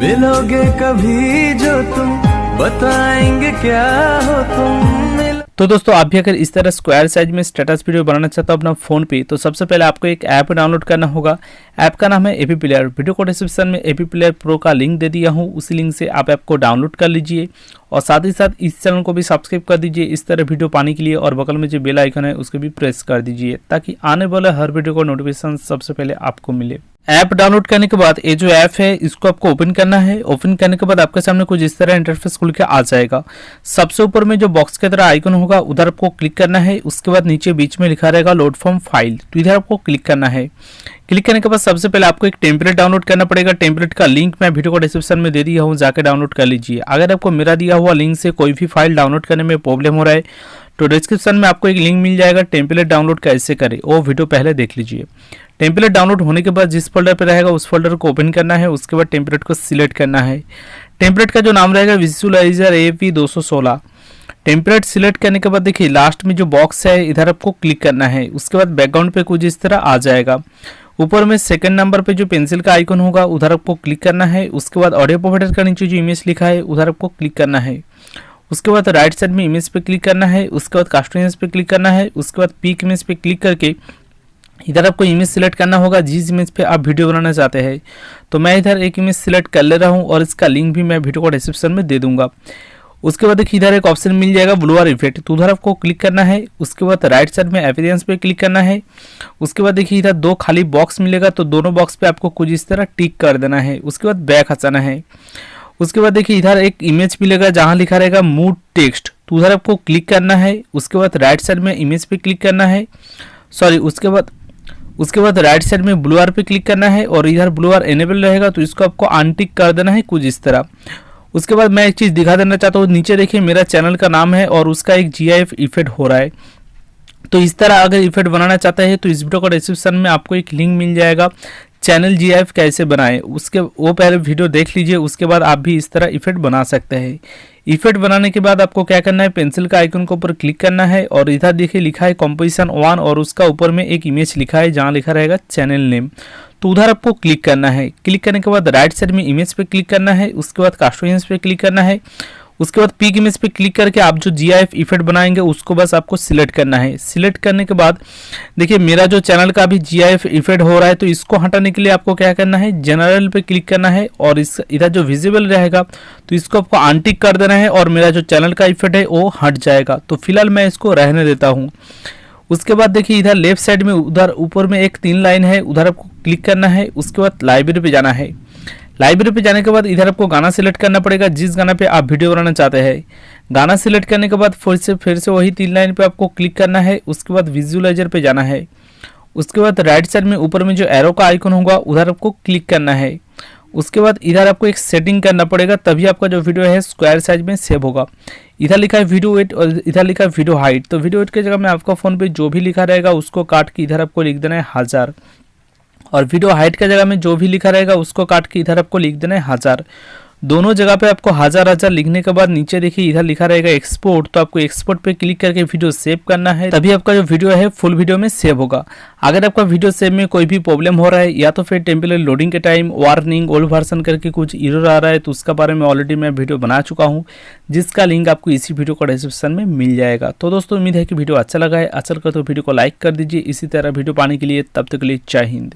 मिलोगे कभी जो तुम, बताएंगे क्या हो तुम। तो दोस्तों आप भी अगर इस तरह स्क्वायर साइज में स्टेटस वीडियो बनाना चाहते हो अपना फोन पे, तो सबसे पहले आपको एक ऐप डाउनलोड करना होगा। ऐप का नाम है एवी प्लेयर। वीडियो को डिस्क्रिप्शन में एवी प्लेयर प्रो का लिंक दे दिया हूँ, उसी लिंक से आप ऐप को डाउनलोड कर लीजिए और साथ ही साथ इस चैनल को भी सब्सक्राइब कर दीजिए इस तरह वीडियो पाने के लिए, और बगल में जो बेल आइकन है उसको भी प्रेस कर दीजिए ताकि आने वाले हर वीडियो का नोटिफिकेशन सबसे पहले आपको मिले। ऐप डाउनलोड करने के बाद ये जो ऐप है इसको आपको ओपन करना है। ओपन करने के बाद आपके सामने कुछ इस तरह इंटरफेस खुल के आ जाएगा। सबसे ऊपर में जो बॉक्स की तरह आइकन होगा उधर आपको क्लिक करना है। उसके बाद नीचे बीच में लिखा रहेगा लोड फ्रॉम फाइल, तो इधर आपको क्लिक करना है। क्लिक करने के बाद सबसे पहले आपको एक टेम्पलेट डाउनलोड करना पड़ेगा। टेम्पलेट का लिंक मैं वीडियो को डिस्क्रिप्शन में दे दिया हूँ, जाकर डाउनलोड कर लीजिए। अगर आपको मेरा दिया हुआ लिंक से कोई भी फाइल डाउनलोड करने में प्रॉब्लम हो रहा है तो डिस्क्रिप्शन में आपको एक लिंक मिल जाएगा, टेम्पलेट डाउनलोड कैसे करें वो वीडियो पहले देख लीजिए। टेम्पलेट डाउनलोड होने के बाद जिस फोल्डर पे रहेगा उस फोल्डर को ओपन करना है। उसके बाद टेम्पलेट को सिलेक्ट करना है। टेम्पलेट का जो नाम रहेगा विजुअलाइजर AV 216। टेम्पलेट सिलेक्ट करने के बाद देखिए लास्ट में जो बॉक्स है इधर आपको क्लिक करना है। उसके बाद बैकग्राउंड पे कुछ इस तरह आ जाएगा। ऊपर में सेकंड नंबर पे जो पेंसिल का आइकन होगा उधर आपको क्लिक करना है। उसके बाद ऑडियो प्रोवाइडर का नीचे जो इमेज लिखा है उधर आपको क्लिक करना है। उसके बाद राइट साइड में इमेज पे क्लिक करना है। उसके बाद कास्ट इमेज पे क्लिक करना है। उसके बाद पीक इमेज पे क्लिक करके इधर आपको इमेज सिलेक्ट करना होगा जिस इमेज पे आप वीडियो बनाना चाहते हैं। तो मैं इधर एक इमेज सिलेक्ट कर ले रहा हूँ और इसका लिंक भी मैं वीडियो को डिस्क्रिप्शन में दे दूंगा। उसके बाद देखिए इधर एक ऑप्शन मिल जाएगा ब्लूअर इफेक्ट, तो उधर आपको क्लिक करना है। उसके बाद राइट साइड में एविडेंस पे क्लिक करना है। उसके बाद देखिए इधर दो खाली बॉक्स मिलेगा, तो दोनों बॉक्स पे आपको कुछ इस तरह टिक कर देना है। उसके बाद बैक हटाना है। उसके बाद देखिए इधर एक इमेज मिलेगा जहां लिखा रहेगा मूड टेक्स्ट, तो उधर आपको क्लिक करना है। उसके बाद राइट साइड में इमेज पे क्लिक करना है, उसके बाद राइट साइड में ब्लूअर पे क्लिक करना है और इधर ब्लूअर एनेबल रहेगा तो इसको आपको अनटिक कर देना है कुछ इस तरह। उसके बाद मैं एक चीज़ दिखा देना चाहता हूँ, नीचे देखिए मेरा चैनल का नाम है और उसका एक GIF इफेक्ट हो रहा है। तो इस तरह अगर इफेक्ट बनाना चाहते हैं तो इस वीडियो का डिस्क्रिप्शन में आपको एक लिंक मिल जाएगा, चैनल GIF कैसे बनाए उसके वो पहले वीडियो देख लीजिए। उसके बाद आप भी इस तरह इफेक्ट बना सकते हैं। इफेक्ट बनाने के बाद आपको क्या करना है, पेंसिल का आइकन के ऊपर क्लिक करना है और इधर देखिए लिखा है कंपोजिशन 1 और उसका ऊपर में एक इमेज लिखा है जहाँ लिखा रहेगा चैनल नेम, तो उधर आपको क्लिक करना है। क्लिक करने के बाद राइट साइड में इमेज पे क्लिक करना है। उसके बाद कास्ट इमेज पे क्लिक करना है। उसके बाद पिक इमेज पे क्लिक करके आप जो GIF इफेक्ट बनाएंगे उसको बस आपको सिलेक्ट करना है। सिलेक्ट करने के बाद देखिए मेरा जो चैनल का भी GIF इफेक्ट हो रहा है, तो इसको हटाने के लिए आपको क्या करना है, जनरल पे क्लिक करना है और इस इधर जो विजिबल रहेगा तो इसको आपको अनटिक कर देना है और मेरा जो चैनल का इफेक्ट है वो हट जाएगा। तो फिलहाल मैं इसको रहने देता हूँ। उसके बाद देखिए इधर लेफ्ट साइड में उधर ऊपर में एक 3 लाइन है, उधर आपको क्लिक करना है। उसके बाद लाइब्रेरी पे जाना है। लाइब्रेरी पे जाने के बाद इधर आपको गाना सिलेक्ट करना पड़ेगा जिस गाना पे आप वीडियो बनाना चाहते हैं। गाना सिलेक्ट करने के बाद फिर से वही 3 लाइन पे आपको क्लिक करना है। उसके बाद विजुअलाइजर पे जाना है। उसके बाद राइट साइड में ऊपर में जो एरो का आइकन होगा उधर आपको क्लिक करना है। उसके बाद इधर आपको एक सेटिंग करना पड़ेगा, तभी आपका जो वीडियो है स्क्वायर साइज में सेव होगा। इधर लिखा है वीडियो वेट और इधर लिखा है वीडियो हाइट, तो वीडियो वेट की जगह में आपका फोन पे जो भी लिखा रहेगा उसको काट के इधर आपको लिख देना है 1000 और वीडियो हाइट की जगह में जो भी लिखा रहेगा उसको काट के इधर आपको लिख देना है 1000। दोनों जगह पे आपको 1000 लिखने के बाद नीचे देखिए इधर लिखा रहेगा एक्सपोर्ट, तो आपको एक्सपोर्ट पे क्लिक करके वीडियो सेव करना है, तभी आपका जो वीडियो है फुल वीडियो में सेव होगा। अगर आपका वीडियो सेव में कोई भी प्रॉब्लम हो रहा है या तो फिर टेम्पलेट लोडिंग के टाइम वार्निंग ओल्ड वर्जन करके कुछ एरर आ रहा है, तो उसका बारे में ऑलरेडी मैं वीडियो बना चुका हूँ जिसका लिंक आपको इसी वीडियो का डिस्क्रिप्शन में मिल जाएगा। तो दोस्तों उम्मीद है कि वीडियो अच्छा लगा है। अच्छा लगा तो वीडियो को लाइक कर दीजिए। इसी तरह वीडियो पाने के लिए तब तक के लिए जय हिंद।